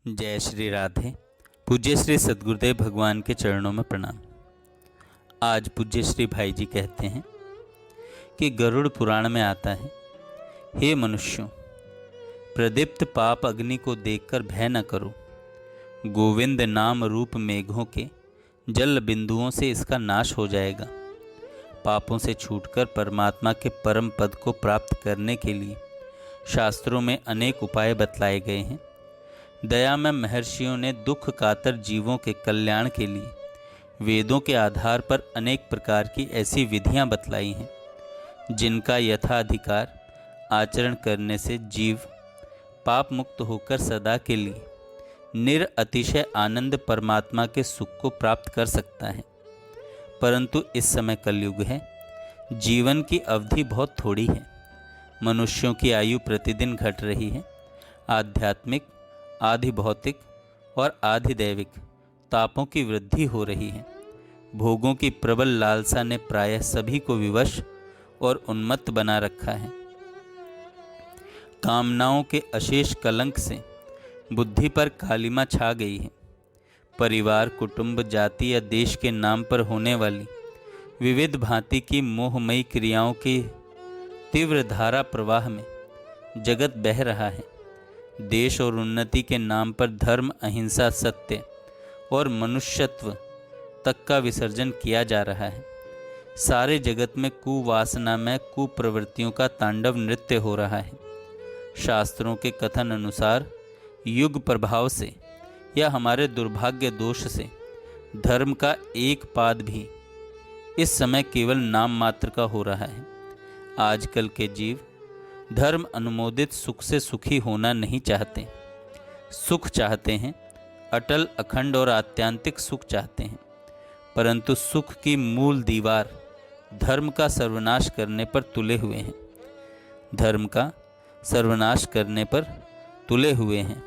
जय श्री राधे। पूज्य श्री सद्गुरुदेव भगवान के चरणों में प्रणाम। आज पूज्य श्री भाई जी कहते हैं कि गरुड़ पुराण में आता है, हे मनुष्यों, प्रदीप्त पाप अग्नि को देखकर भय न करो। गोविंद नाम रूप मेघों के जल बिंदुओं से इसका नाश हो जाएगा। पापों से छूटकर परमात्मा के परम पद को प्राप्त करने के लिए शास्त्रों में अनेक उपाय बतलाए गए हैं। दया में महर्षियों ने दुख कातर जीवों के कल्याण के लिए वेदों के आधार पर अनेक प्रकार की ऐसी विधियां बतलाई हैं जिनका यथाधिकार आचरण करने से जीव पाप मुक्त होकर सदा के लिए निरअतिशय आनंद परमात्मा के सुख को प्राप्त कर सकता है। परंतु इस समय कलयुग है, जीवन की अवधि बहुत थोड़ी है। मनुष्यों की आयु प्रतिदिन घट रही है। आध्यात्मिक, आधि भौतिक और आधि दैविक तापों की वृद्धि हो रही है। भोगों की प्रबल लालसा ने प्रायः सभी को विवश और उन्मत्त बना रखा है। कामनाओं के अशेष कलंक से बुद्धि पर कालिमा छा गई है। परिवार, कुटुंब, जाति या देश के नाम पर होने वाली विविध भांति की मोहमयी क्रियाओं की तीव्र धारा प्रवाह में जगत बह रहा है। देश और उन्नति के नाम पर धर्म, अहिंसा, सत्य और मनुष्यत्व तक का विसर्जन किया जा रहा है। सारे जगत में कुवासना में कुप्रवृत्तियों का तांडव नृत्य हो रहा है। शास्त्रों के कथन अनुसार युग प्रभाव से या हमारे दुर्भाग्य दोष से धर्म का एक पाद भी इस समय केवल नाम मात्र का हो रहा है। आजकल के जीव धर्म अनुमोदित सुख से सुखी होना नहीं चाहते। सुख चाहते हैं, अटल, अखंड और आत्यांतिक सुख चाहते हैं। परंतु सुख की मूल दीवार धर्म का सर्वनाश करने पर तुले हुए हैं। धर्म का सर्वनाश करने पर तुले हुए हैं।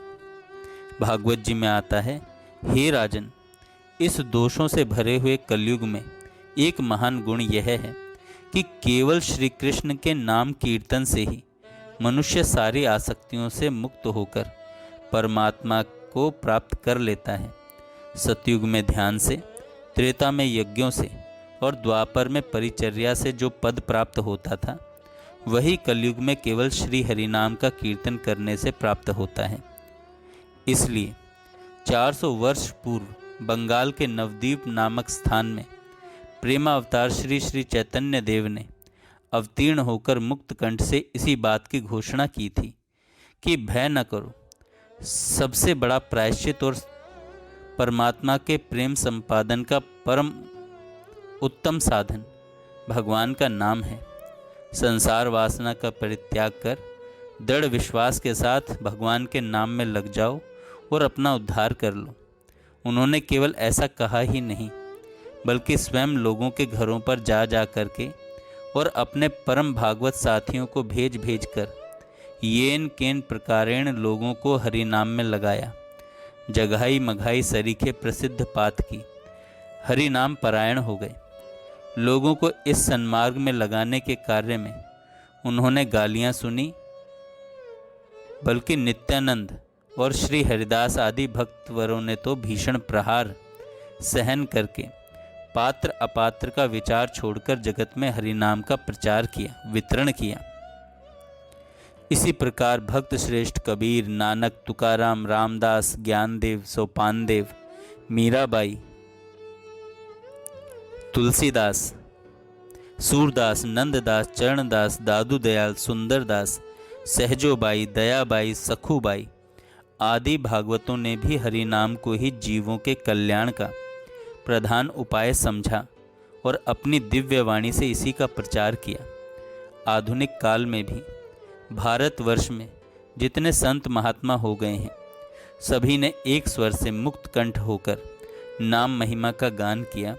भागवत जी में आता है, हे राजन, इस दोषों से भरे हुए कलयुग में एक महान गुण यह है कि केवल श्री कृष्ण के नाम कीर्तन से ही मनुष्य सारी आसक्तियों से मुक्त होकर परमात्मा को प्राप्त कर लेता है। सतयुग में ध्यान से, त्रेता में यज्ञों से और द्वापर में परिचर्या से जो पद प्राप्त होता था, वही कलयुग में केवल श्री हरिनाम का कीर्तन करने से प्राप्त होता है। इसलिए 400 वर्ष पूर्व बंगाल के नवद्वीप नामक स्थान में प्रेमावतार श्री श्री चैतन्य देव ने अवतीर्ण होकर मुक्त कंठ से इसी बात की घोषणा की थी कि भय न करो। सबसे बड़ा प्रायश्चित और परमात्मा के प्रेम संपादन का परम उत्तम साधन भगवान का नाम है। संसार वासना का परित्याग कर दृढ़ विश्वास के साथ भगवान के नाम में लग जाओ और अपना उद्धार कर लो। उन्होंने केवल ऐसा कहा ही नहीं, बल्कि स्वयं लोगों के घरों पर जा जा करके और अपने परम भागवत साथियों को भेज भेज कर येन केन प्रकारेण लोगों को हरि नाम में लगाया। जगाई मघाई सरीखे प्रसिद्ध पात की हरि नाम परायण हो गए। लोगों को इस सन्मार्ग में लगाने के कार्य में उन्होंने गालियां सुनी, बल्कि नित्यानंद और श्री हरिदास आदि भक्तवरों ने तो भीषण प्रहार सहन करके पात्र अपात्र का विचार छोड़कर जगत में हरिनाम का प्रचार किया, वितरण किया। इसी प्रकार भक्त श्रेष्ठ कबीर, नानक, तुकाराम, रामदास, ज्ञानदेव, सोपानदेव, मीराबाई, तुलसीदास, सूरदास, नंददास, चरणदास, दादू दयाल, सुंदरदास, सहजोबाई, दयाबाई, सखुबाई आदि भागवतों ने भी हरिनाम को ही जीवों के कल्याण का प्रधान उपाय समझा और अपनी दिव्य वाणी से इसी का प्रचार किया। आधुनिक काल में भी भारतवर्ष में जितने संत महात्मा हो गए हैं, सभी ने एक स्वर से मुक्त कंठ होकर नाम महिमा का गान किया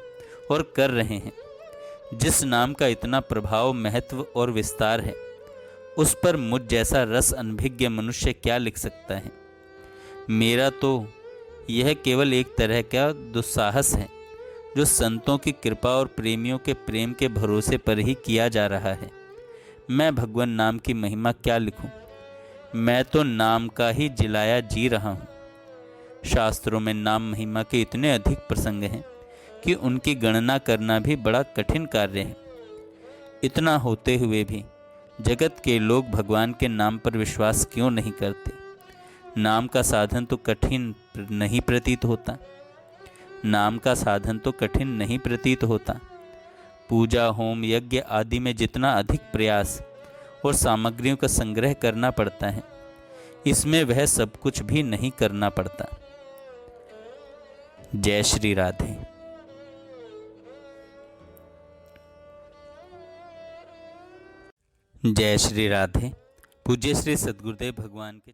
और कर रहे हैं। जिस नाम का इतना प्रभाव, महत्व और विस्तार है, उस पर मुझ जैसा रस अनभिज्ञ मनुष्य क्या लिख सकता है। मेरा तो यह केवल एक तरह का दुस्साहस है जो संतों की कृपा और प्रेमियों के प्रेम के भरोसे पर ही किया जा रहा है। मैं भगवान नाम की महिमा क्या लिखूं? मैं तो नाम का ही जिलाया जी रहा हूँ। शास्त्रों में नाम महिमा के इतने अधिक प्रसंग हैं कि उनकी गणना करना भी बड़ा कठिन कार्य है। इतना होते हुए भी जगत के लोग भगवान के नाम पर विश्वास क्यों नहीं करते? नाम का साधन तो कठिन नहीं प्रतीत होता। नाम का साधन तो कठिन नहीं प्रतीत होता। पूजा, होम, यज्ञ आदि में जितना अधिक प्रयास और सामग्रियों का संग्रह करना पड़ता है, इसमें वह सब कुछ भी नहीं करना पड़ता। जय श्री राधे। जय श्री राधे। पूज्य श्री सद्गुरुदेव भगवान के